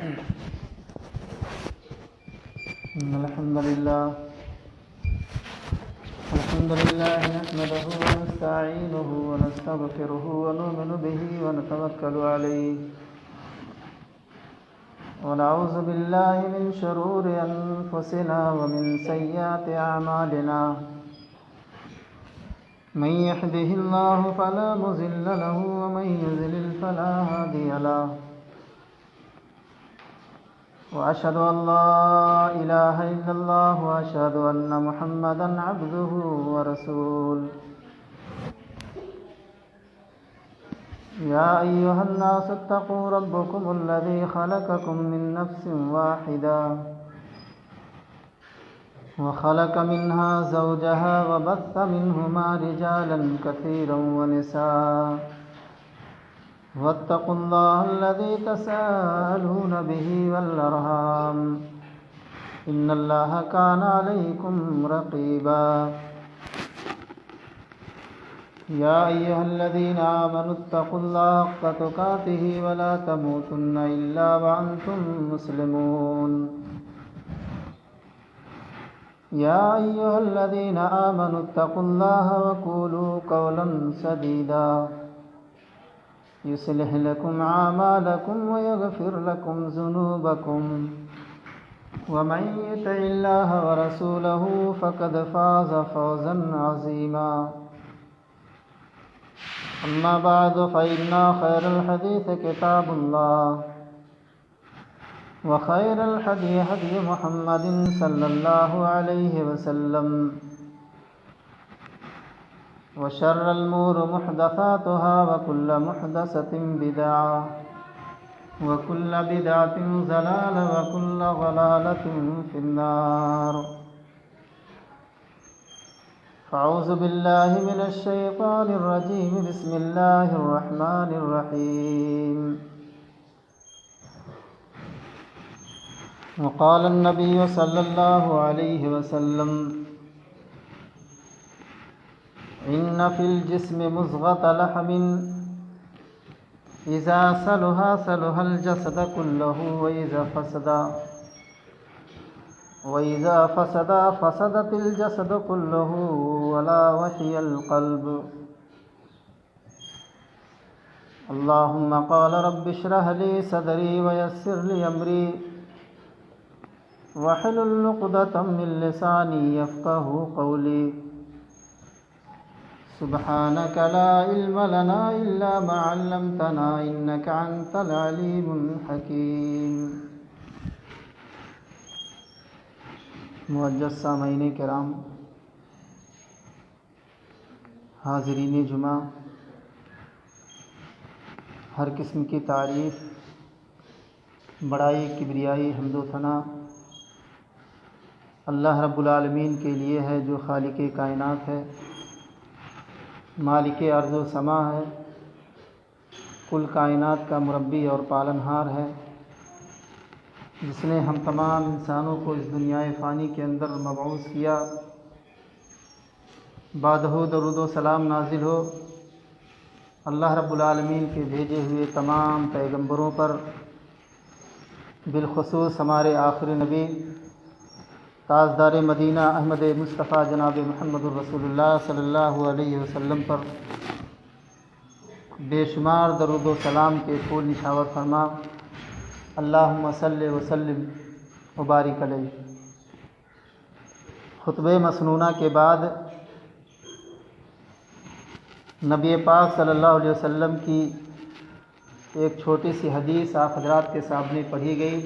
الحمد لله نحمده ونستعينه ونستغفره ونؤمن به ونتوكل عليه ونعوذ بالله من شرور أنفسنا ومن سيئات أعمالنا من يهده الله فلا مضل له ومن يضلل فلا هادي له وأشهد أن لا إله إلا الله وأشهد أن محمدًا عبده ورسوله يا أيها الناس اتقوا ربكم الذي خلقكم من نفس واحدة وخلق منها زوجها وبث منهما رجالا كثيرا ونساء واتقوا الله الذي تساءلون به والأرحام إن الله كان عليكم رقيبا يا أيها الذين آمنوا اتقوا الله حق تقاته ولا تموتن إلا وأنتم مسلمون يا أيها الذين آمنوا اتقوا الله وقولوا قولا سديدا يصلح لكم أعمالكم ويغفر لكم ذنوبكم ومن يطع الله ورسوله فقد فاز فوزا عظيما أما بعد فإن خير الحديث كتاب الله وخير الهدي هدي محمد صلى الله عليه وسلم وشر الأمور محدثاتها وكل محدثة بدعة وكل بدعة ضلالة وكل ضلالة في النار أعوذ بالله من الشيطان الرجيم بسم الله الرحمن الرحيم وقال النبي صلى الله عليه وسلم إن في الجسم مضغة لحم إذا صلح صلح الجسد كله وإذا فسد فسدت الجسد كله ولا وهي القلب اللهم قال رب اشرح لي صدري ويسر لي أمري واحلل عقدة من لساني يفقهوا قولي سبحانك لا علم لنا إلا ما علمتنا إنك أنت العليم الحكيم معزز سامعین کرام، حاضرین جمعہ، ہر قسم کی تعریف، بڑائی، کبریائی، حمد و ثنا اللہ رب العالمین کے لیے ہے، جو خالق کائنات ہے، مالک ارض و سما ہے، کل کائنات کا مربی اور پالنہار ہے، جس نے ہم تمام انسانوں کو اس دنیا فانی کے اندر مبعوث کیا۔ بعدہ درود و سلام نازل ہو اللہ رب العالمین کے بھیجے ہوئے تمام پیغمبروں پر، بالخصوص ہمارے آخری نبی تاجدار مدینہ احمد مصطفیٰ جناب محمد الرسول اللہ صلی اللہ علیہ وسلم پر بے شمار درود و سلام کے پھول نشاور فرما۔ اللہم صلی وسلم وبارک علیہ۔ خطبہ مسنونہ کے بعد نبی پاک صلی اللہ علیہ وسلم کی ایک چھوٹی سی حدیث آپ حضرات کے سامنے پڑھی گئی۔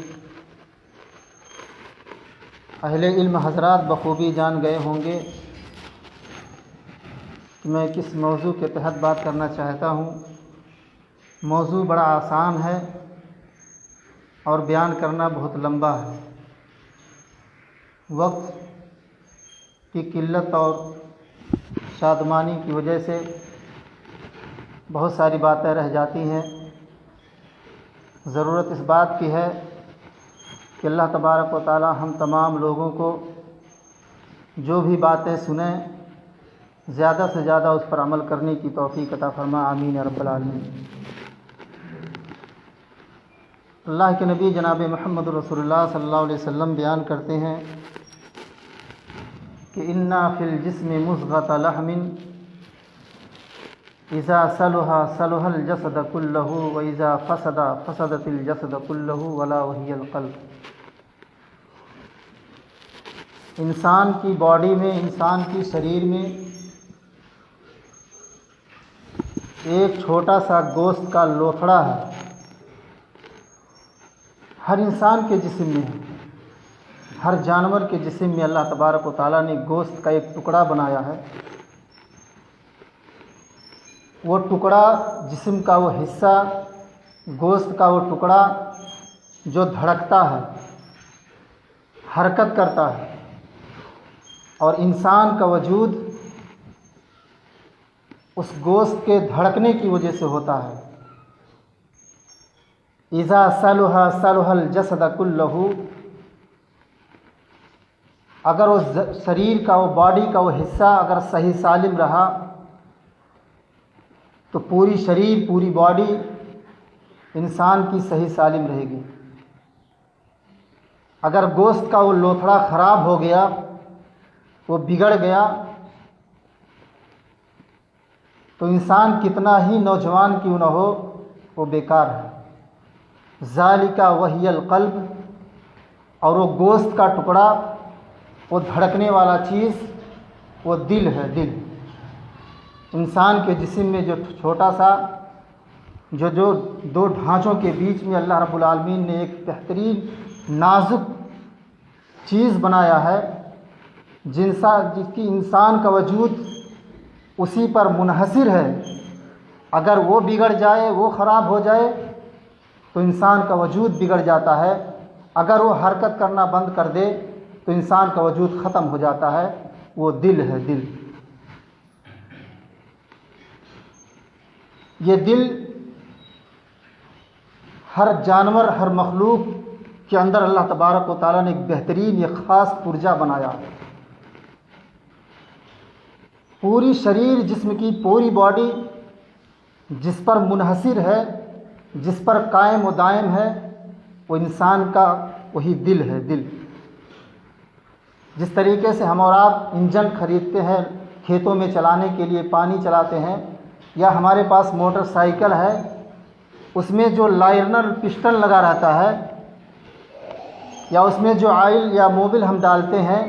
اہل علم حضرات بخوبی جان گئے ہوں گے کہ میں کس موضوع کے تحت بات کرنا چاہتا ہوں۔ موضوع بڑا آسان ہے اور بیان کرنا بہت لمبا ہے۔ وقت کی قلت اور شادمانی کی وجہ سے بہت ساری باتیں رہ جاتی ہیں۔ ضرورت اس بات کی ہے کہ اللہ تبارک و تعالی ہم تمام لوگوں کو جو بھی باتیں سنیں زیادہ سے زیادہ اس پر عمل کرنے کی توفیق عطا فرما، آمین یا رب العالمین۔ اللہ کے نبی جناب محمد رسول اللہ صلی اللہ علیہ وسلم بیان کرتے ہیں کہ انا فی الجسم مضغۃ لحم اذا صلح صلح الجسد كلہ واذا فسد فسدت الجسد كلہ ولا وهي القلب. انسان کی باڈی میں، انسان کی شریر میں ایک چھوٹا سا گوشت کا لوتھڑا ہے. ہر انسان کے جسم میں ہے، ہر جانور کے جسم میں اللہ تبارک و تعالیٰ نے گوشت کا ایک ٹکڑا بنایا ہے. وہ ٹکڑا، جسم کا وہ حصہ، گوشت کا وہ ٹکڑا جو دھڑکتا ہے، حرکت کرتا ہے، اور انسان کا وجود اس گوشت کے دھڑکنے کی وجہ سے ہوتا ہے. اذا صلح صلح الجسد کلہ، اگر اس شریر کا، وہ باڈی کا وہ حصہ اگر صحیح سالم رہا تو پوری شریر، پوری باڈی انسان کی صحیح سالم رہے گی. اگر گوشت کا وہ لوتھڑا خراب ہو گیا، وہ بگڑ گیا، تو انسان کتنا ہی نوجوان کیوں نہ ہو وہ بیکار ہے. ذالک وحی القلب، اور وہ گوشت کا ٹکڑا، وہ دھڑکنے والا چیز وہ دل ہے. دل انسان کے جسم میں جو چھوٹا سا جو دو ڈھانچوں کے بیچ میں اللہ رب العالمین نے ایک بہترین نازک چیز بنایا ہے، جس کی انسان کا وجود اسی پر منحصر ہے. اگر وہ بگڑ جائے، وہ خراب ہو جائے تو انسان کا وجود بگڑ جاتا ہے. اگر وہ حرکت کرنا بند کر دے تو انسان کا وجود ختم ہو جاتا ہے. وہ دل ہے. دل، یہ دل ہر جانور، ہر مخلوق کے اندر اللہ تبارک و تعالیٰ نے ایک بہترین، ایک خاص پرجا بنایا ہے. پوری شریر، جسم کی پوری باڈی جس پر منحصر ہے، جس پر قائم و دائم ہے، وہ انسان کا وہی دل ہے. دل، جس طریقے سے ہم اور آپ انجن خریدتے ہیں کھیتوں میں چلانے کے لیے، پانی چلاتے ہیں، یا ہمارے پاس موٹر سائیکل ہے، اس میں جو لائنر پسٹن لگا رہتا ہے، یا اس میں جو آئل یا موبل ہم ڈالتے ہیں،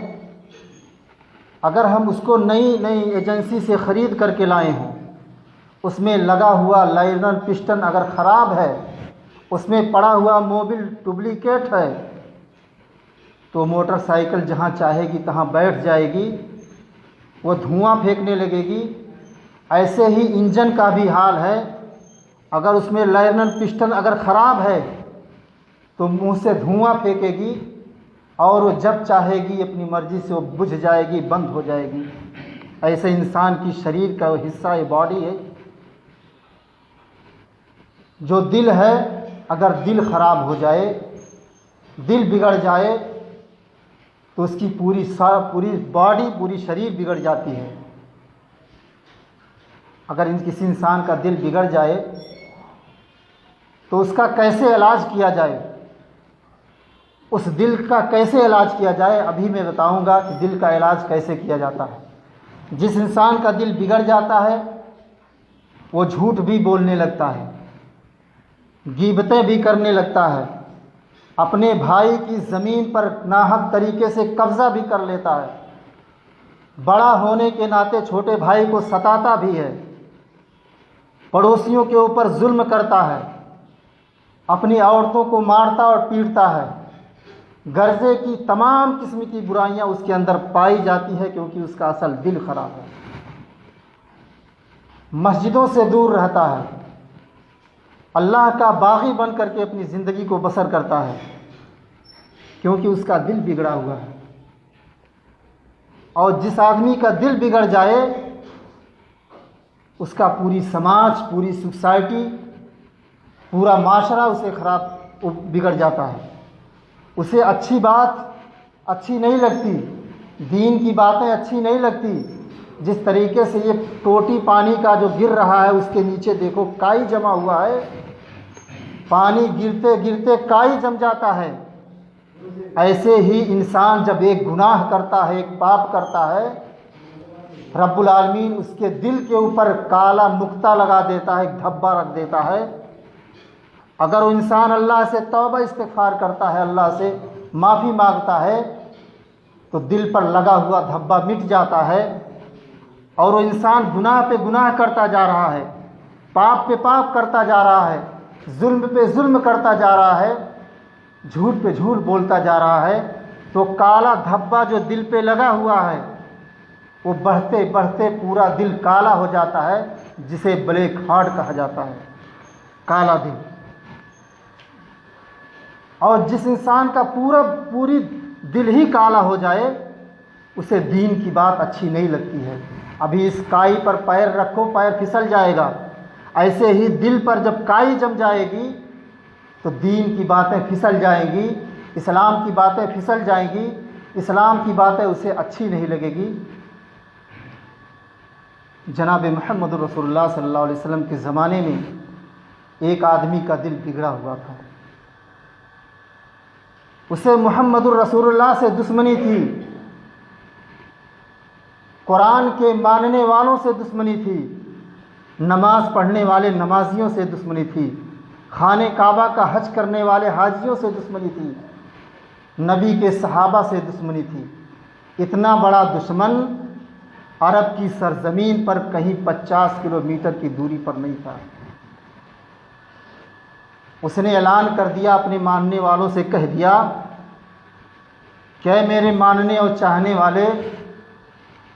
اگر ہم اس کو نئی ایجنسی سے خرید کر کے لائے ہوں، اس میں لگا ہوا لائنر پسٹن اگر خراب ہے، اس میں پڑا ہوا موبل ڈپلیکیٹ ہے، تو موٹر سائیکل جہاں چاہے گی تہاں بیٹھ جائے گی، وہ دھواں پھینکنے لگے گی. ایسے ہی انجن کا بھی حال ہے. اگر اس میں لائنر پسٹن اگر خراب ہے تو منہ سے دھواں پھینکے گی، اور وہ جب چاہے گی اپنی مرضی سے وہ بجھ جائے گی، بند ہو جائے گی. ایسے انسان کی شریر کا وہ حصہ، یہ باڈی ہے جو دل ہے. اگر دل خراب ہو جائے، دل بگڑ جائے تو اس کی پوری باڈی، پوری شریر بگڑ جاتی ہے. اگر کسی انسان کا دل بگڑ جائے تو اس کا کیسے علاج کیا جائے، اس دل کا کیسے علاج کیا جائے، ابھی میں بتاؤں گا کہ دل کا علاج کیسے کیا جاتا ہے. جس انسان کا دل بگڑ جاتا ہے وہ جھوٹ بھی بولنے لگتا ہے، غیبتیں بھی کرنے لگتا ہے، اپنے بھائی کی زمین پر ناحق طریقے سے قبضہ بھی کر لیتا ہے، بڑا ہونے کے ناطے چھوٹے بھائی کو ستاتا بھی ہے، پڑوسیوں کے اوپر ظلم کرتا ہے، اپنی عورتوں کو مارتا اور پیٹتا ہے. غرضے کی تمام قسم کی برائیاں اس کے اندر پائی جاتی ہے، کیونکہ اس کا اصل دل خراب ہے. مسجدوں سے دور رہتا ہے، اللہ کا باغی بن کر کے اپنی زندگی کو بسر کرتا ہے، کیونکہ اس کا دل بگڑا ہوا ہے. اور جس آدمی کا دل بگڑ جائے اس کا پوری سماج، پوری سوسائٹی، پورا معاشرہ اسے بگڑ جاتا ہے. اسے اچھی بات اچھی نہیں لگتی، دین کی باتیں اچھی نہیں لگتی. جس طریقے سے یہ ٹوٹی پانی کا جو گر رہا ہے، اس کے نیچے دیکھو کائی جمع ہوا ہے، پانی گرتے گرتے کائی جم جاتا ہے، ایسے ہی انسان جب ایک گناہ کرتا ہے، ایک پاپ کرتا ہے، رب العالمین اس کے دل کے اوپر کالا نقطہ لگا دیتا ہے، ایک دھبا رکھ دیتا ہے۔ اگر وہ انسان اللہ سے توبہ استغفار کرتا ہے، اللہ سے معافی مانگتا ہے، تو دل پر لگا ہوا دھبا مٹ جاتا ہے، اور وہ انسان گناہ پہ گناہ کرتا جا رہا ہے، پاپ پہ پاپ کرتا جا رہا ہے، ظلم پہ ظلم کرتا جا رہا ہے، جھوٹ پہ جھوٹ بولتا جا رہا ہے، تو کالا دھبا جو دل پہ لگا ہوا ہے وہ بڑھتے بڑھتے پورا دل کالا ہو جاتا ہے، جسے بلیک ہارٹ کہا جاتا ہے، کالا دل۔ اور جس انسان کا پوری دل ہی کالا ہو جائے، اسے دین کی بات اچھی نہیں لگتی ہے۔ ابھی اس کائی پر پیر رکھو، پیر پھسل جائے گا، ایسے ہی دل پر جب کائی جم جائے گی تو دین کی باتیں پھسل جائیں گی، اسلام کی باتیں پھسل جائیں گی، اسلام کی باتیں اسے اچھی نہیں لگے گی۔ جناب محمد رسول اللہ صلی اللہ علیہ وسلم کے زمانے میں ایک آدمی کا دل بگڑا ہوا تھا، اسے محمد الرسول اللہ سے دشمنی تھی، قرآن کے ماننے والوں سے دشمنی تھی، نماز پڑھنے والے نمازیوں سے دشمنی تھی، خانہ کعبہ کا حج کرنے والے حاجیوں سے دشمنی تھی، نبی کے صحابہ سے دشمنی تھی۔ اتنا بڑا دشمن عرب کی سرزمین پر کہیں 50 کلومیٹر کی دوری پر نہیں تھا۔ اس نے اعلان کر دیا، اپنے ماننے والوں سے کہہ دیا کہ میرے ماننے اور چاہنے والے،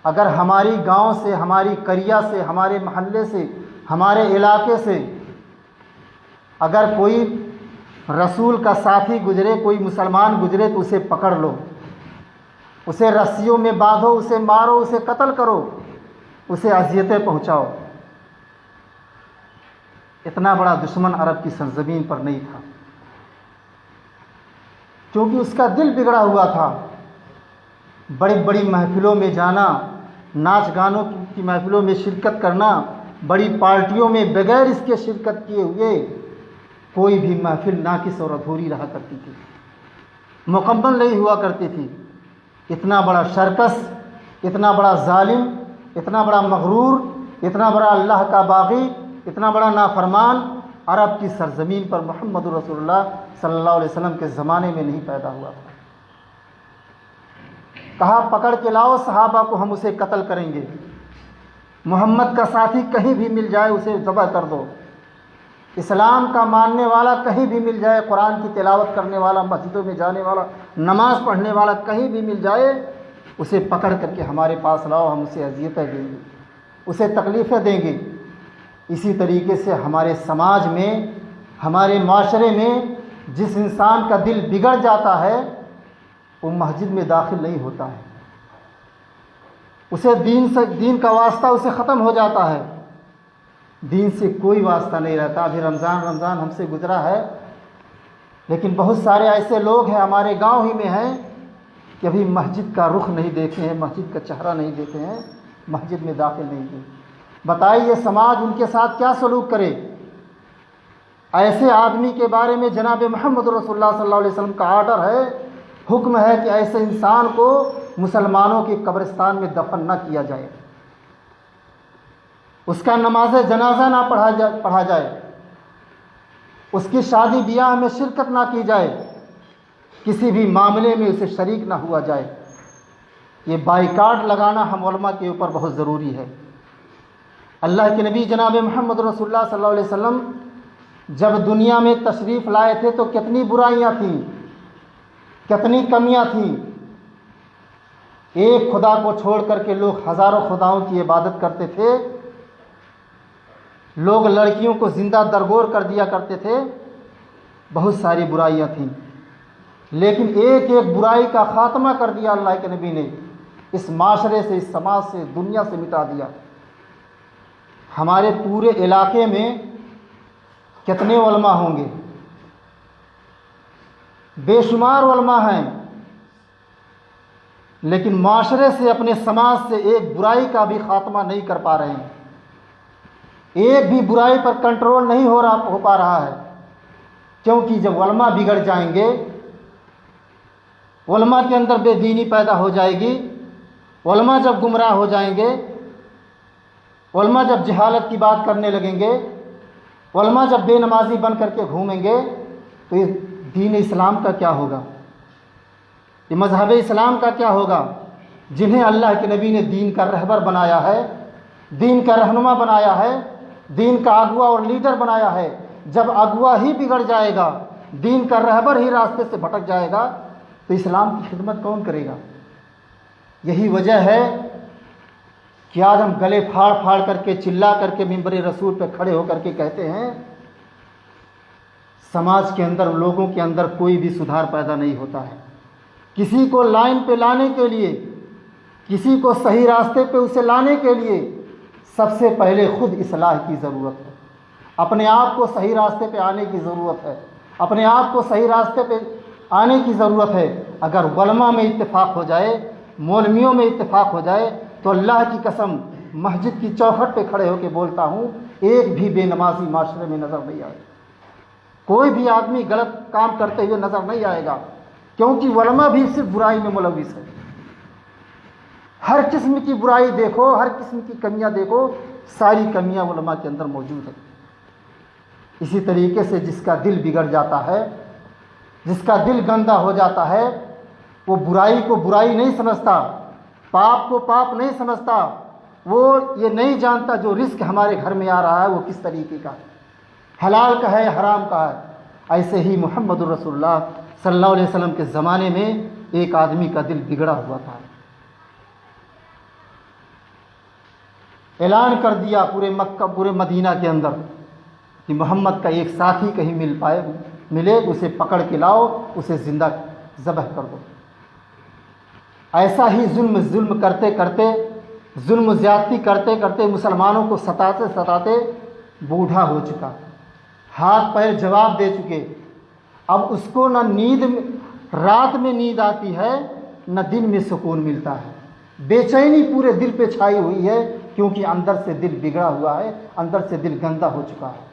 اگر ہماری گاؤں سے، ہماری قریہ سے، ہمارے محلے سے، ہمارے علاقے سے اگر کوئی رسول کا ساتھی گزرے، کوئی مسلمان گزرے، تو اسے پکڑ لو، اسے رسیوں میں باندھو، اسے مارو، اسے قتل کرو، اسے اذیتیں پہنچاؤ۔ اتنا بڑا دشمن عرب کی سرزمین پر نہیں تھا، کیونکہ اس کا دل بگڑا ہوا تھا۔ بڑی بڑی محفلوں میں جانا، ناچ گانوں کی محفلوں میں شرکت کرنا، بڑی پارٹیوں میں بغیر اس کے شرکت کیے ہوئے کوئی بھی محفل ناقص اور ادھوری رہا کرتی تھی، مکمل نہیں ہوا کرتی تھی۔ اتنا بڑا شرکس، اتنا بڑا ظالم، اتنا بڑا مغرور، اتنا بڑا اللہ کا باغی، اتنا بڑا نافرمان عرب کی سرزمین پر محمد رسول اللہ صلی اللہ علیہ وسلم کے زمانے میں نہیں پیدا ہوا تھا۔ کہا پکڑ کے لاؤ صحابہ کو، ہم اسے قتل کریں گے۔ محمد کا ساتھی کہیں بھی مل جائے اسے ذبح کر دو، اسلام کا ماننے والا کہیں بھی مل جائے، قرآن کی تلاوت کرنے والا، مسجدوں میں جانے والا، نماز پڑھنے والا کہیں بھی مل جائے، اسے پکڑ کر کے ہمارے پاس لاؤ، ہم اسے اذیتیں دیں گے، اسے تکلیفیں دیں گے۔ اسی طریقے سے ہمارے سماج میں، ہمارے معاشرے میں جس انسان کا دل بگڑ جاتا ہے وہ مسجد میں داخل نہیں ہوتا ہے، اسے دین کا واسطہ اسے ختم ہو جاتا ہے، دین سے کوئی واسطہ نہیں رہتا۔ ابھی رمضان ہم سے گزرا ہے، لیکن بہت سارے ایسے لوگ ہیں ہمارے گاؤں ہی میں ہیں کہ ابھی مسجد کا رخ نہیں دیکھے ہیں، مسجد کا چہرہ نہیں دیکھے ہیں، مسجد میں داخل نہیں ہوئے۔ بتائیے سماج ان کے ساتھ کیا سلوک کرے؟ ایسے آدمی کے بارے میں جناب محمد رسول اللہ صلی اللہ علیہ وسلم کا آرڈر ہے، حکم ہے کہ ایسے انسان کو مسلمانوں کے قبرستان میں دفن نہ کیا جائے، اس کا نماز جنازہ نہ پڑھا جائے، اس کی شادی بیاہ میں شرکت نہ کی جائے، کسی بھی معاملے میں اسے شریک نہ ہوا جائے۔ یہ بائیکاٹ لگانا ہم علماء کے اوپر بہت ضروری ہے۔ اللہ کے نبی جناب محمد رسول اللہ صلی اللہ علیہ وسلم جب دنیا میں تشریف لائے تھے تو کتنی برائیاں تھیں، کتنی کمیاں تھیں۔ ایک خدا کو چھوڑ کر کے لوگ ہزاروں خداؤں کی عبادت کرتے تھے، لوگ لڑکیوں کو زندہ درگور کر دیا کرتے تھے، بہت ساری برائیاں تھیں، لیکن ایک ایک برائی کا خاتمہ کر دیا اللہ کے نبی نے، اس معاشرے سے، اس سماج سے، دنیا سے مٹا دیا۔ ہمارے پورے علاقے میں کتنے علماء ہوں گے؟ بے شمار علماء ہیں، لیکن معاشرے سے، اپنے سماج سے ایک برائی کا بھی خاتمہ نہیں کر پا رہے ہیں، ایک بھی برائی پر کنٹرول نہیں ہو پا رہا ہے۔ کیونکہ جب علماء بگڑ جائیں گے، علماء کے اندر بے دینی پیدا ہو جائے گی، علماء جب گمراہ ہو جائیں گے، علماء جب جہالت کی بات کرنے لگیں گے، علماء جب بے نمازی بن کر کے گھومیں گے، تو یہ دین اسلام کا کیا ہوگا؟ یہ مذہب اسلام کا کیا ہوگا؟ جنہیں اللہ کے نبی نے دین کا رہبر بنایا ہے، دین کا رہنما بنایا ہے، دین کا اغوا اور لیڈر بنایا ہے، جب اغوا ہی بگڑ جائے گا، دین کا رہبر ہی راستے سے بھٹک جائے گا، تو اسلام کی خدمت کون کرے گا؟ یہی وجہ ہے کہ آج ہم گلے پھاڑ پھاڑ کر کے، چلا کر کے منبر رسول پہ کھڑے ہو کر کے کہتے ہیں سماج کے اندر، لوگوں کے اندر کوئی بھی سدھار پیدا نہیں ہوتا ہے۔ کسی کو لائن پہ لانے کے لیے، کسی کو صحیح راستے پہ اسے لانے کے لیے سب سے پہلے خود اصلاح کی ضرورت ہے، اپنے آپ کو صحیح راستے پہ آنے کی ضرورت ہے، اپنے آپ کو صحیح راستے پہ آنے کی ضرورت ہے۔ اگر علماء میں اتفاق ہو جائے، مولویوں میں اتفاق ہو جائے، تو اللہ کی قسم مسجد کی چوکھٹ پہ کھڑے ہو کے بولتا ہوں، ایک بھی بے نمازی معاشرے میں نظر نہیں آئے، کوئی بھی آدمی غلط کام کرتے ہوئے نظر نہیں آئے گا، کیونکہ علماء بھی صرف برائی میں ملوث ہے۔ ہر قسم کی برائی دیکھو، ہر قسم کی کمیاں دیکھو، ساری کمیاں علماء کے اندر موجود ہیں۔ اسی طریقے سے جس کا دل بگڑ جاتا ہے، جس کا دل گندا ہو جاتا ہے، وہ برائی کو برائی نہیں سمجھتا، پاپ کو پاپ نہیں سمجھتا، وہ یہ نہیں جانتا جو رزق ہمارے گھر میں آ رہا ہے وہ کس طریقے کا ہے، حلال کا ہے حرام کا ہے۔ ایسے ہی محمد الرسول اللہ صلی اللہ علیہ وسلم کے زمانے میں ایک آدمی کا دل بگڑا ہوا تھا، اعلان کر دیا پورے مکہ، پورے مدینہ کے اندر کہ محمد کا ایک ساتھی کہیں ملے، اسے پکڑ کے لاؤ، اسے زندہ ذبح کر دو۔ ایسا ہی ظلم کرتے کرتے، ظلم زیادتی کرتے کرتے مسلمانوں کو ستاتے ستاتے بوڑھا ہو چکا، ہاتھ پیر جواب دے چکے، اب اس کو نہ رات میں نیند آتی ہے، نہ دن میں سکون ملتا ہے، بے چینی پورے دل پہ چھائی ہوئی ہے، کیونکہ اندر سے دل بگڑا ہوا ہے، اندر سے دل گندا ہو چکا ہے۔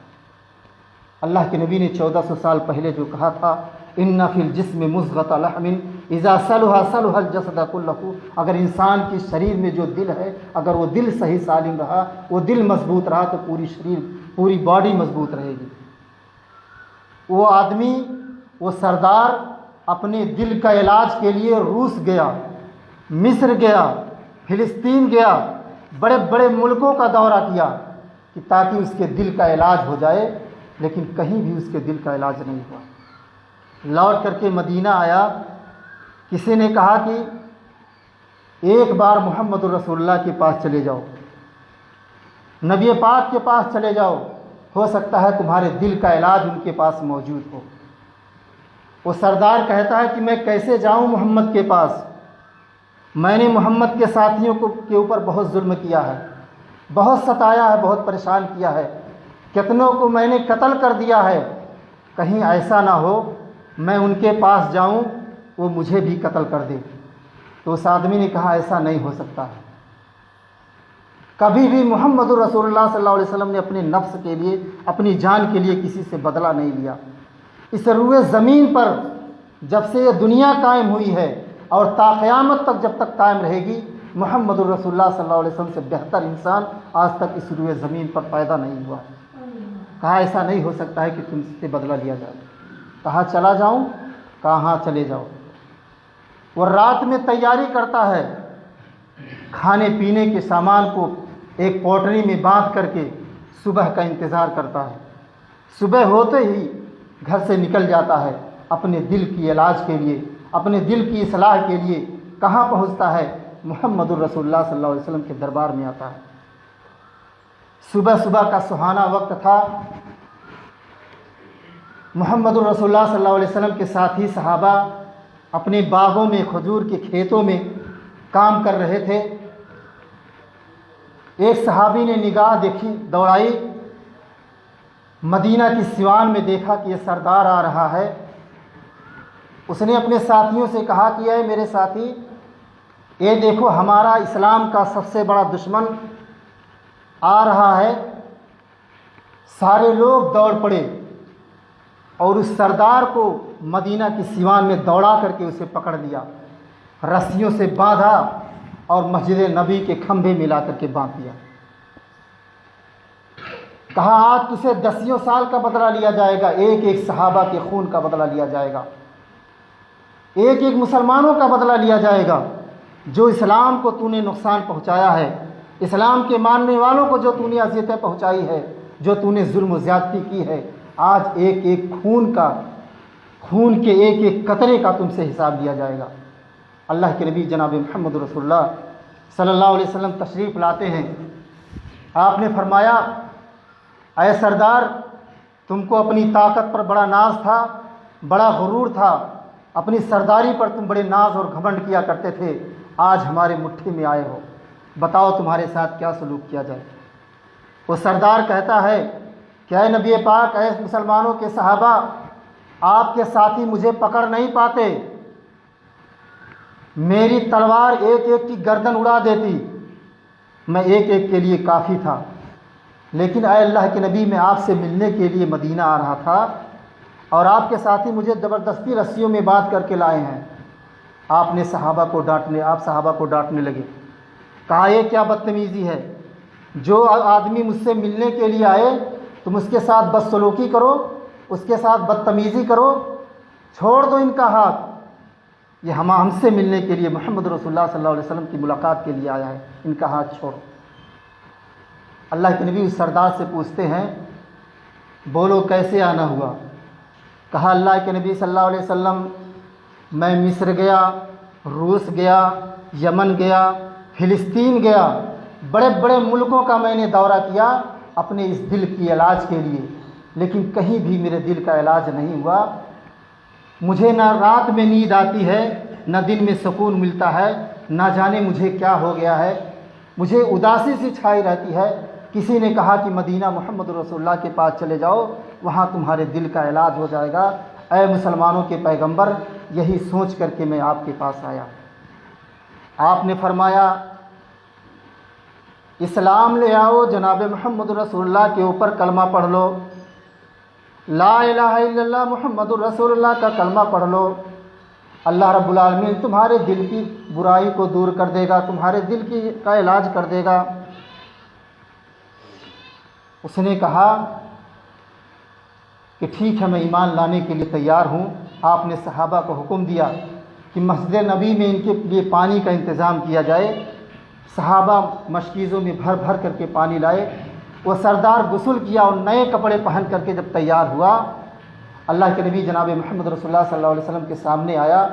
اللہ کے نبی نے 1400 سال پہلے جو کہا تھا، ان فی الجسم مضغۃ لحم اذا صلح صلح الجسد كله، اگر انسان کی شریر میں جو دل ہے، اگر وہ دل صحیح سالم رہا، وہ دل مضبوط رہا، تو پوری شریر، پوری باڈی مضبوط رہے گی۔ وہ آدمی، وہ سردار اپنے دل کا علاج کے لیے روس گیا، مصر گیا، فلسطین گیا، بڑے بڑے ملکوں کا دورہ کیا کہ تاکہ اس کے دل کا علاج ہو جائے، لیکن کہیں بھی اس کے دل کا علاج نہیں ہوا۔ لوٹ کر کے مدینہ آیا، کسی نے کہا کہ ایک بار محمد الرسول اللہ کے پاس چلے جاؤ، نبی پاک کے پاس چلے جاؤ، ہو سکتا ہے تمہارے دل کا علاج ان کے پاس موجود ہو۔ وہ سردار کہتا ہے کہ میں کیسے جاؤں محمد کے پاس، میں نے محمد کے ساتھیوں کے اوپر بہت ظلم کیا ہے، بہت ستایا ہے، بہت پریشان کیا ہے، کتنوں کو میں نے قتل کر دیا ہے، کہیں ایسا نہ ہو میں ان کے پاس جاؤں وہ مجھے بھی قتل کر دے۔ تو اس آدمی نے کہا ایسا نہیں ہو سکتا ہے۔ کبھی بھی محمد الرسول اللہ صلی اللہ علیہ وسلم نے اپنے نفس کے لیے، اپنی جان کے لیے کسی سے بدلہ نہیں لیا۔ اس روئے زمین پر جب سے یہ دنیا قائم ہوئی ہے اور تا قیامت تک جب تک قائم رہے گی، محمد الرسول اللہ صلی اللہ علیہ وسلم سے بہتر انسان آج تک اس روئے زمین پر پیدا نہیں ہوا۔ کہا ایسا نہیں ہو سکتا ہے کہ تم سے بدلہ لیا جائے۔ کہا چلا جاؤں؟ کہا ہاں چلے جاؤ۔ وہ رات میں تیاری کرتا ہے، کھانے پینے کے سامان کو ایک پوٹری میں باندھ کر کے صبح کا انتظار کرتا ہے۔ صبح ہوتے ہی گھر سے نکل جاتا ہے اپنے دل کی علاج کے لیے، اپنے دل کی اصلاح کے لیے۔ کہاں پہنچتا ہے؟ محمد الرسول اللہ صلی اللہ علیہ وسلم کے دربار میں آتا ہے۔ صبح صبح کا سہانا وقت تھا، محمد الرسول اللہ صلی اللہ علیہ وسلم کے ساتھی صحابہ اپنے باغوں میں، کھجور کے کھیتوں میں کام کر رہے تھے۔ ایک صحابی نے نگاہ دیکھی، دوڑائی، مدینہ کی سیوان میں دیکھا کہ یہ سردار آ رہا ہے۔ اس نے اپنے ساتھیوں سے کہا کہ اے میرے ساتھی، یہ دیکھو ہمارا اسلام کا سب سے بڑا دشمن آ رہا ہے۔ سارے لوگ دوڑ پڑے، اور اس سردار کو مدینہ کی سیوان میں دوڑا کر کے اسے پکڑ لیا، رسیوں سے باندھا اور مسجد نبی کے کھمبے ملا کر کے باندھ دیا۔ کہا آج تجھے 10 سال کا بدلہ لیا جائے گا، ایک ایک صحابہ کے خون کا بدلہ لیا جائے گا، ایک ایک مسلمانوں کا بدلہ لیا جائے گا، جو اسلام کو تو نے نقصان پہنچایا ہے، اسلام کے ماننے والوں کو جو تو نے اذیتیں پہنچائی ہے، جو تو نے ظلم و زیادتی کی ہے، آج ایک ایک خون کے ایک ایک قطرے کا تم سے حساب لیا جائے گا۔ اللہ کے نبی جناب محمد رسول اللہ صلی اللہ علیہ وسلم تشریف لاتے ہیں۔ آپ نے فرمایا اے سردار، تم کو اپنی طاقت پر بڑا ناز تھا، بڑا غرور تھا، اپنی سرداری پر تم بڑے ناز اور گھمنڈ کیا کرتے تھے، آج ہمارے مٹھی میں آئے ہو، بتاؤ تمہارے ساتھ کیا سلوک کیا جائے۔ وہ سردار کہتا ہے کہ اے نبی پاک، اے مسلمانوں کے صحابہ، آپ کے ساتھی مجھے پکڑ نہیں پاتے، میری تلوار ایک ایک کی گردن اڑا دیتی، میں ایک ایک کے لیے کافی تھا، لیکن اے اللہ کے نبی، میں آپ سے ملنے کے لیے مدینہ آ رہا تھا اور آپ کے ساتھی مجھے زبردستی رسیوں میں باندھ کر کے لائے ہیں۔ آپ صحابہ کو ڈانٹنے لگے، کہا یہ کیا بدتمیزی ہے، جو آدمی مجھ سے ملنے کے لیے آئے تم اس کے ساتھ بدسلوکی کرو، اس کے ساتھ بدتمیزی کرو، چھوڑ دو ان کا ہاتھ، یہ ہم سے ملنے کے لیے محمد رسول اللہ صلی اللہ علیہ وسلم کی ملاقات کے لیے آیا ہے، ان کا ہاتھ چھوڑو۔ اللہ کے نبی اس سردار سے پوچھتے ہیں بولو کیسے آنا ہوا؟ کہا اللہ کے نبی صلی اللہ علیہ وسلم میں مصر گیا، روس گیا، یمن گیا، فلسطین گیا، بڑے بڑے ملکوں کا میں نے دورہ کیا اپنے اس دل کی علاج کے لیے، لیکن کہیں بھی میرے دل کا علاج نہیں ہوا، مجھے نہ رات میں نیند آتی ہے، نہ دن میں سکون ملتا ہے، نہ جانے مجھے کیا ہو گیا ہے، مجھے اداسی سی چھائی رہتی ہے۔ کسی نے کہا کہ مدینہ محمد رسول اللہ کے پاس چلے جاؤ، وہاں تمہارے دل کا علاج ہو جائے گا۔ اے مسلمانوں کے پیغمبر، یہی سوچ کر کے میں آپ کے پاس آیا۔ آپ نے فرمایا اسلام لے آؤ، جناب محمد رسول اللہ کے اوپر کلمہ پڑھ لو، لا الہ الا اللہ محمد الرسول اللہ کا کلمہ پڑھ لو، اللہ رب العالمین تمہارے دل کی برائی کو دور کر دے گا، تمہارے دل کا علاج کر دے گا۔ اس نے کہا کہ ٹھیک ہے، میں ایمان لانے کے لیے تیار ہوں۔ آپ نے صحابہ کو حکم دیا کہ مسجد نبی میں ان کے لیے پانی کا انتظام کیا جائے۔ صحابہ مشکیزوں میں بھر بھر کر کے پانی لائے۔ وہ سردار غسل کیا اور نئے کپڑے پہن کر کے جب تیار ہوا، اللہ کے نبی جناب محمد رسول اللہ صلی اللہ علیہ وسلم کے سامنے آیا۔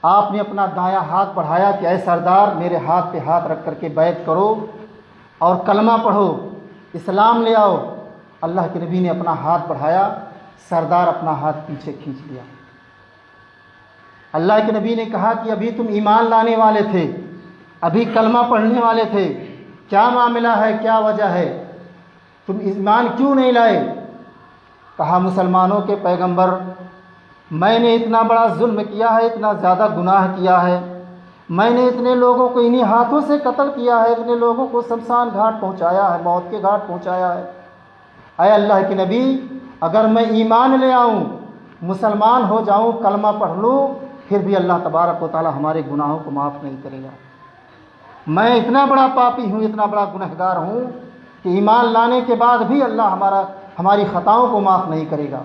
آپ نے اپنا دایاں ہاتھ بڑھایا کہ اے سردار، میرے ہاتھ پہ ہاتھ رکھ کر کے بیعت کرو اور کلمہ پڑھو، اسلام لے آؤ۔ اللہ کے نبی نے اپنا ہاتھ بڑھایا، سردار اپنا ہاتھ پیچھے کھینچ لیا۔ اللہ کے نبی نے کہا کہ ابھی تم ایمان لانے والے تھے، ابھی کلمہ پڑھنے والے تھے، کیا معاملہ ہے، کیا وجہ ہے، تم ایمان کیوں نہیں لائے؟ کہا مسلمانوں کے پیغمبر، میں نے اتنا بڑا ظلم کیا ہے، اتنا زیادہ گناہ کیا ہے، میں نے اتنے لوگوں کو انہی ہاتھوں سے قتل کیا ہے، اتنے لوگوں کو شمشان گھاٹ پہنچایا ہے، موت کے گھاٹ پہنچایا ہے۔ اے اللہ کے نبی، اگر میں ایمان لے آؤں، مسلمان ہو جاؤں، کلمہ پڑھ لوں، پھر بھی اللہ تبارک و تعالی ہمارے گناہوں کو معاف نہیں کرے گا۔ میں اتنا بڑا پاپی ہوں، اتنا بڑا گنہگار ہوں کہ ایمان لانے کے بعد بھی اللہ ہماری خطاؤں کو معاف نہیں کرے گا۔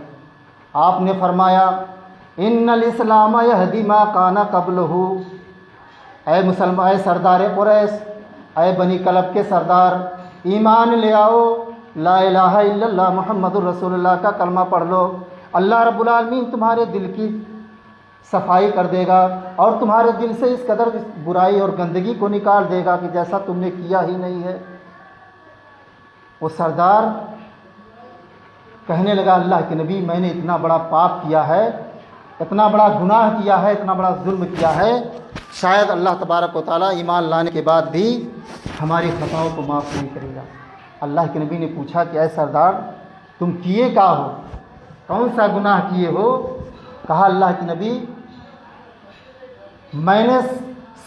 آپ نے فرمایا ان الاسلام یہدی ما کان قبلہ، اے سردار قریش، اے بنی کلب کے سردار، ایمان لے آؤ، لا الہ الا اللہ محمد الرسول اللہ کا کلمہ پڑھ لو، اللہ رب العالمین تمہارے دل کی صفائی کر دے گا اور تمہارے دل سے اس قدر برائی اور گندگی کو نکال دے گا کہ جیسا تم نے کیا ہی نہیں ہے۔ وہ سردار کہنے لگا اللہ کے نبی، میں نے اتنا بڑا پاپ کیا ہے، اتنا بڑا گناہ کیا ہے، اتنا بڑا ظلم کیا ہے، شاید اللہ تبارک و تعالیٰ ایمان لانے کے بعد بھی ہماری خطاؤں کو معاف نہیں کرے گا۔ اللہ کے نبی نے پوچھا کہ اے سردار، تم کیے کیا ہو، کون سا گناہ کیے ہو؟ کہا اللہ کے نبی، میں نے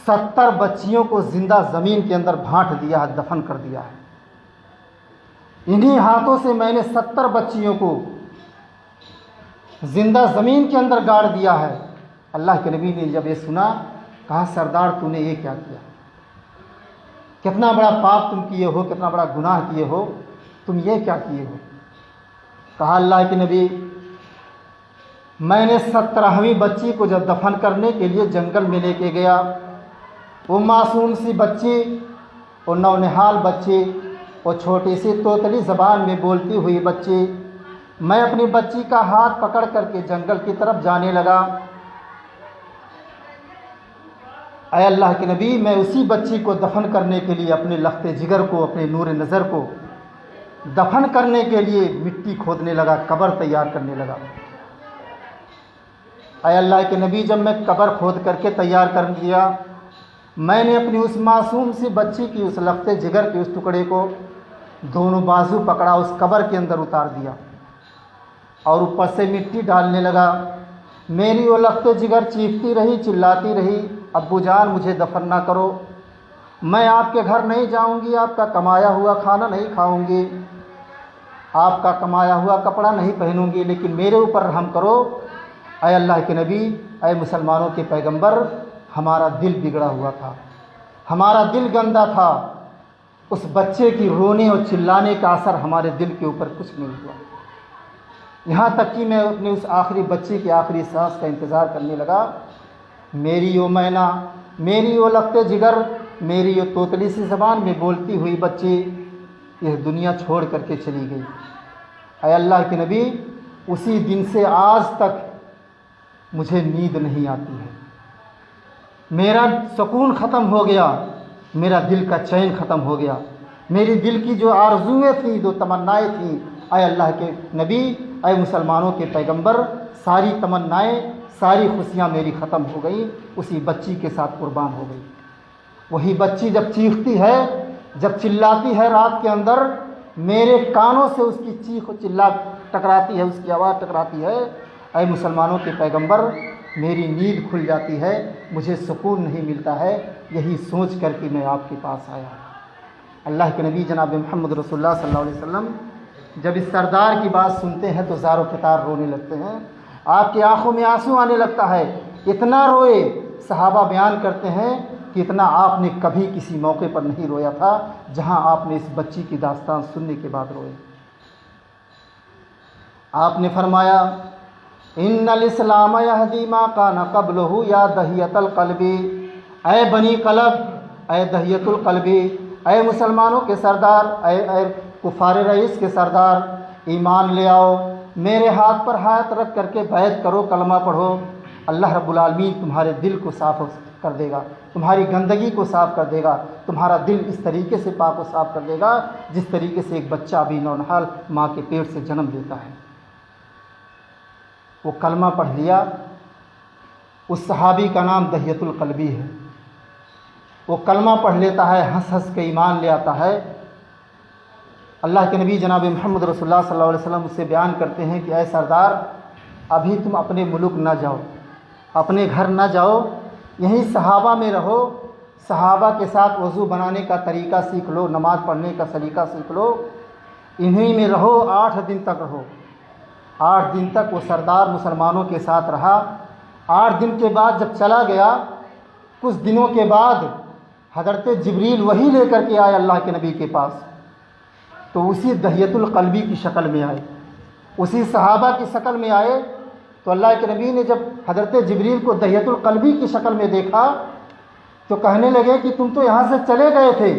70 بچیوں کو زندہ زمین کے اندر بھانٹ دیا ہے، دفن کر دیا ہے، انہی ہاتھوں سے میں نے 70 بچیوں کو زندہ زمین کے اندر گاڑ دیا ہے۔ اللہ کے نبی نے جب یہ سنا کہا سردار تو نے یہ کیا کیا؟ کتنا بڑا پاپ تم کیے ہو، کتنا بڑا گناہ کیے ہو، تم یہ کیا کیے ہو؟ کہا اللہ کے نبی میں نے 17ویں بچی کو جب دفن کرنے کے لیے جنگل میں لے کے گیا، وہ معصوم سی بچی، وہ نونہال بچی، وہ چھوٹی سی توتلی زبان میں بولتی ہوئی بچی، میں اپنی بچی کا ہاتھ پکڑ کر کے جنگل کی طرف جانے لگا۔ اے اللہ کے نبی میں اسی بچی کو دفن کرنے کے لیے اپنے لخت جگر کو، اپنے نور نظر کو دفن کرنے کے لیے مٹی کھودنے لگا، قبر تیار کرنے لگا۔ اے اللہ کے نبی جب میں قبر کھود کر کے تیار کر دیا، میں نے اپنی اس معصوم سی بچی کی اس لخت جگر کے اس ٹکڑے کو دونوں بازو پکڑا، اس قبر کے اندر اتار دیا اور اوپر سے مٹی ڈالنے لگا۔ میری وہ لخت جگر چیختی رہی، چلاتی رہی، ابو جان مجھے دفن نہ کرو، میں آپ کے گھر نہیں جاؤں گی، آپ کا کمایا ہوا کھانا نہیں کھاؤں گی، آپ کا کمایا ہوا کپڑا نہیں پہنوں گی، لیکن میرے اوپر رحم کرو۔ اے اللہ کے نبی، اے مسلمانوں کے پیغمبر، ہمارا دل بگڑا ہوا تھا، ہمارا دل گندا تھا، اس بچے کی رونے اور چلانے کا اثر ہمارے دل کے اوپر کچھ نہیں ہوا، یہاں تک کہ میں اپنے اس آخری بچی کی آخری سانس کا انتظار کرنے لگا۔ میری وہ مینا، میری وہ لخت جگر، میری وہ توتلی سی زبان میں بولتی ہوئی بچی یہ دنیا چھوڑ کر کے چلی گئی۔ اے اللہ کے نبی اسی دن سے آج تک مجھے نیند نہیں آتی ہے، میرا سکون ختم ہو گیا، میرا دل کا چین ختم ہو گیا، میری دل کی جو آرزویں تھیں، جو تمنائیں تھیں، اے اللہ کے نبی، اے مسلمانوں کے پیغمبر، ساری تمنائیں، ساری خوشیاں میری ختم ہو گئی، اسی بچی کے ساتھ قربان ہو گئی۔ وہی بچی جب چیختی ہے، جب چلاتی ہے رات کے اندر، میرے کانوں سے اس کی چیخ و چلا ٹکراتی ہے، اس کی آواز ٹکراتی ہے، اے مسلمانوں کے پیغمبر میری نیند کھل جاتی ہے، مجھے سکون نہیں ملتا ہے، یہی سوچ کر کے میں آپ کے پاس آیا۔ اللہ کے نبی جناب محمد رسول اللہ صلی اللہ علیہ وسلم جب اس سردار کی بات سنتے ہیں تو زار و فطار رونے لگتے ہیں، آپ کی آنکھوں میں آنسو آنے لگتا ہے، اتنا روئے۔ صحابہ بیان کرتے ہیں کہ اتنا آپ نے کبھی کسی موقع پر نہیں رویا تھا جہاں آپ نے اس بچی کی داستان سننے کے بعد روئے۔ آپ نے فرمایا ان الاسلام یہدی ما کان قبلہ یا دہیۃ القلب، اے بنی قلب، اے دہیۃ القلب، اے مسلمانوں کے سردار، اے کفار رئیس کے سردار، ایمان لے آؤ، میرے ہاتھ پر ہاتھ رکھ کر کے بیعت کرو، کلمہ پڑھو، اللہ رب العالمین تمہارے دل کو صاف کر دے گا، تمہاری گندگی کو صاف کر دے گا، تمہارا دل اس طریقے سے پاک و صاف کر دے گا جس طریقے سے ایک بچہ بھی نونہال ماں کے پیٹ سے جنم لیتا ہے۔ وہ کلمہ پڑھ لیا، اس صحابی کا نام دہیۃ القلبی ہے، وہ کلمہ پڑھ لیتا ہے، ہنس ہنس کے ایمان لے آتا ہے۔ اللہ کے نبی جناب محمد رسول اللہ صلی اللہ علیہ وسلم اس سے بیان کرتے ہیں کہ اے سردار ابھی تم اپنے ملک نہ جاؤ، اپنے گھر نہ جاؤ، یہیں صحابہ میں رہو، صحابہ کے ساتھ وضو بنانے کا طریقہ سیکھ لو، نماز پڑھنے کا سلیقہ سیکھ لو، انہیں میں رہو، 8 دن تک رہو۔ 8 دن تک وہ سردار مسلمانوں کے ساتھ رہا۔ 8 دن کے بعد جب چلا گیا، کچھ دنوں کے بعد حضرت جبریل وہی لے کر کے آئے اللہ کے نبی کے پاس، تو اسی دہیۃ القلبی کی شکل میں آئے، اسی صحابہ کی شکل میں آئے۔ تو اللہ کے نبی نے جب حضرت جبریل کو دہیۃ القلبی کی شکل میں دیکھا تو کہنے لگے کہ تم تو یہاں سے چلے گئے تھے،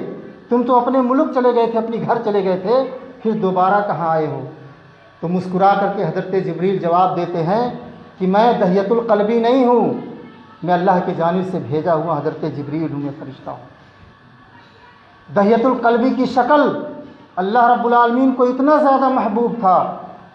تم تو اپنے ملک چلے گئے تھے، اپنے گھر چلے گئے تھے، پھر دوبارہ کہاں آئے ہو؟ تو مسکرا کر کے حضرت جبریل جواب دیتے ہیں کہ میں دہیۃ القلبی نہیں ہوں، میں اللہ کی جانب سے بھیجا ہوا حضرت جبریل ہوں، میں فرشتہ ہوں۔ دہیۃ القلبی کی شکل اللہ رب العالمین کو اتنا زیادہ محبوب تھا،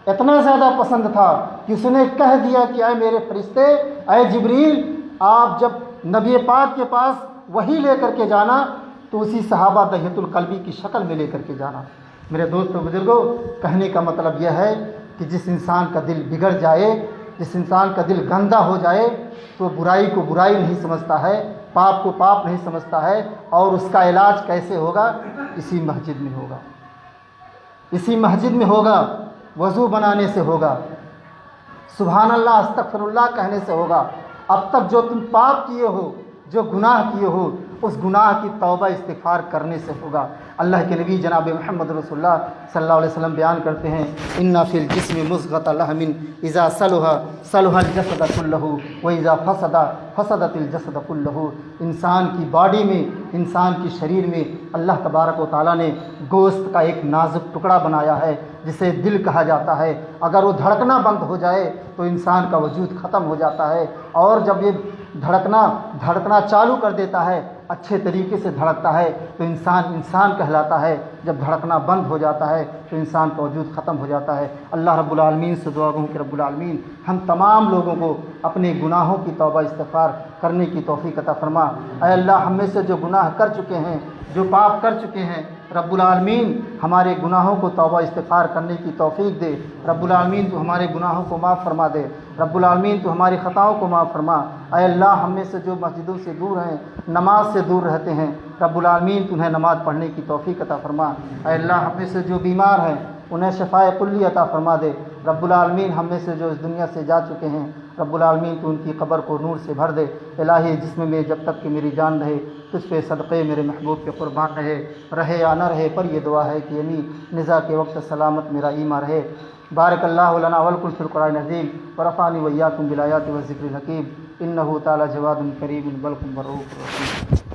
اتنا زیادہ پسند تھا کہ اس نے کہہ دیا کہ اے میرے فرشتے، اے جبریل، آپ جب نبی پاک کے پاس وہی لے کر کے جانا تو اسی صحابہ دہیۃ القلبی کی شکل میں لے کر کے جانا۔ میرے دوستوں بزرگوں، کہنے کا مطلب یہ ہے کہ جس انسان کا دل بگڑ جائے، جس انسان کا دل گندا ہو جائے تو برائی کو برائی نہیں سمجھتا ہے، پاپ کو پاپ نہیں سمجھتا ہے، اور اس کا علاج کیسے ہوگا؟ اسی مسجد میں ہوگا، اسی مسجد میں ہوگا، وضو بنانے سے ہوگا، سبحان اللہ استغفر اللہ کہنے سے ہوگا۔ اب تک جو تم پاپ کیے ہو، جو گناہ کیے ہو، اس گناہ کی توبہ استغفار کرنے سے ہوگا۔ اللہ کے نبی جناب محمد رسول اللہ صلی اللہ علیہ وسلم بیان کرتے ہیں، ان فی الجسم مضغۃ لحم اذا صلح صلح الجسد کلہ واذا فسد فسدت الجسد کلہ۔ انسان کی باڈی میں، انسان کی شریر میں اللہ تبارک و تعالیٰ نے گوشت کا ایک نازک ٹکڑا بنایا ہے جسے دل کہا جاتا ہے۔ اگر وہ دھڑکنا بند ہو جائے تو انسان کا وجود ختم ہو جاتا ہے، اور جب یہ دھڑکنا چالو کر دیتا ہے، اچھے طریقے سے دھڑکتا ہے تو انسان کہلاتا ہے۔ جب دھڑکنا بند ہو جاتا ہے تو انسان کا وجود ختم ہو جاتا ہے۔ اللہ رب العالمین سے دعا گوں کہ رب العالمین ہم تمام لوگوں کو اپنے گناہوں کی توبہ استغفار کرنے کی توفیق عطا فرما۔ اے اللہ، ہم میں سے جو گناہ کر چکے ہیں، جو پاپ کر چکے ہیں، رب العالمین ہمارے گناہوں کو توبہ استغفار کرنے کی توفیق دے۔ رب العالمین تو ہمارے گناہوں کو معاف فرما دے۔ رب العالمین تو ہماری خطاؤں کو معاف فرما۔ اے اللہ، ہم میں سے جو مسجدوں سے دور ہیں، نماز سے دور رہتے ہیں، رب العالمین تمہیں نماز پڑھنے کی توفیق عطا فرما۔ اے اللہ، ہم میں سے جو بیمار ہیں انہیں شفائے کلی عطا فرما دے۔ رب العالمین ہم میں سے جو اس دنیا سے جا چکے ہیں، رب العالمین تو ان کی قبر کو نور سے بھر دے۔ الہی، جسم میں جب تک کہ میری جان رہے تجھ پہ صدقے میرے محبوب کے قربان رہے یا نہ رہے، پر یہ دعا ہے کہ امین نزا کے وقت سلامت میرا ایمان رہے۔ بارک اللہ لنا ولکم فی القرآن العظیم ورفعنی وإیاکم بالآیات والذکر الحکیم، انہ تعالی جواد کریم بلکم برؤف رحیم۔